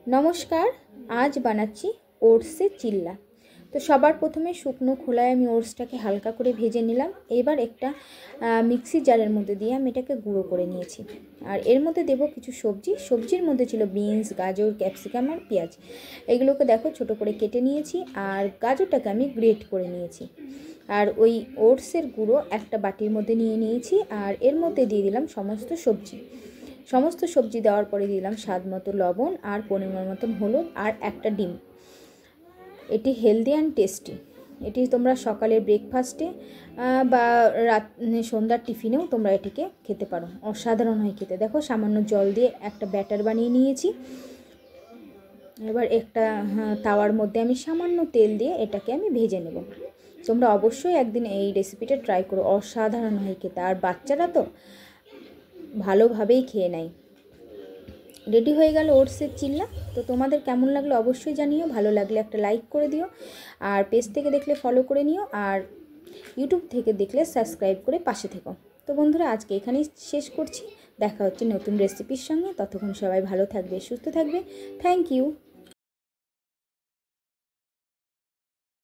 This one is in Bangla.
নমস্কার, আজ বানাচ্ছি ওটসের চিল্লা। তো সবার প্রথমে শুকনো খোলায় আমি ওটসটাকে হালকা করে ভেজে নিলাম। এবার একটা মিক্সি জারের মধ্যে দিয়ে আমি এটাকে গুঁড়ো করে নিয়েছি। আর এর মধ্যে দেব কিছু সবজির মধ্যে ছিল বিনস, গাজর, ক্যাপসিকাম আর পেঁয়াজ। এগুলোকে দেখো ছোট করে কেটে নিয়েছি। আর গাজরটাকে আমি গ্রেট করে নিয়েছি। আর ওই ওটসের গুঁড়ো একটা বাটির মধ্যে নিয়ে নিয়েছি। আর এর মধ্যে দিয়ে দিলাম সমস্ত সবজি দেওয়ার পরে দিলাম স্বাদ মতো লবণ আর পরিমাণ মতন হলুদ আর একটা ডিম। এটি হেলদি অ্যান্ড টেস্টি। এটি তোমরা সকালের ব্রেকফাস্টে বা সন্ধ্যার টিফিনেও তোমরা এটিকে খেতে পারো। অসাধারণ হয় খেতে। দেখো সামান্য জল দিয়ে একটা ব্যাটার বানিয়ে নিয়েছি। এবার একটা তাওয়ার মধ্যে আমি সামান্য তেল দিয়ে এটাকে আমি ভেজে নেব। তোমরা অবশ্যই একদিন এই রেসিপিটা ট্রাই করো। অসাধারণ হয় খেতে। আর বাচ্চারা তো ভালোভাবেই খেয়ে নেয়। রেডি হয়ে গেল ওটসের চিল্লা। তো তোমাদের কেমন লাগলো অবশ্যই জানিও। ভালো লাগলে একটা লাইক করে দিও। আর পেজ থেকে দেখলে ফলো করে নিও। আর ইউটিউব থেকে দেখলে সাবস্ক্রাইব করে পাশে থেকো। তো বন্ধুরা, আজকে এখানেই শেষ করছি। দেখা হচ্ছে নতুন রেসিপির সঙ্গে। ততক্ষণ সবাই ভালো থাকবে, সুস্থ থাকবে। Thank you.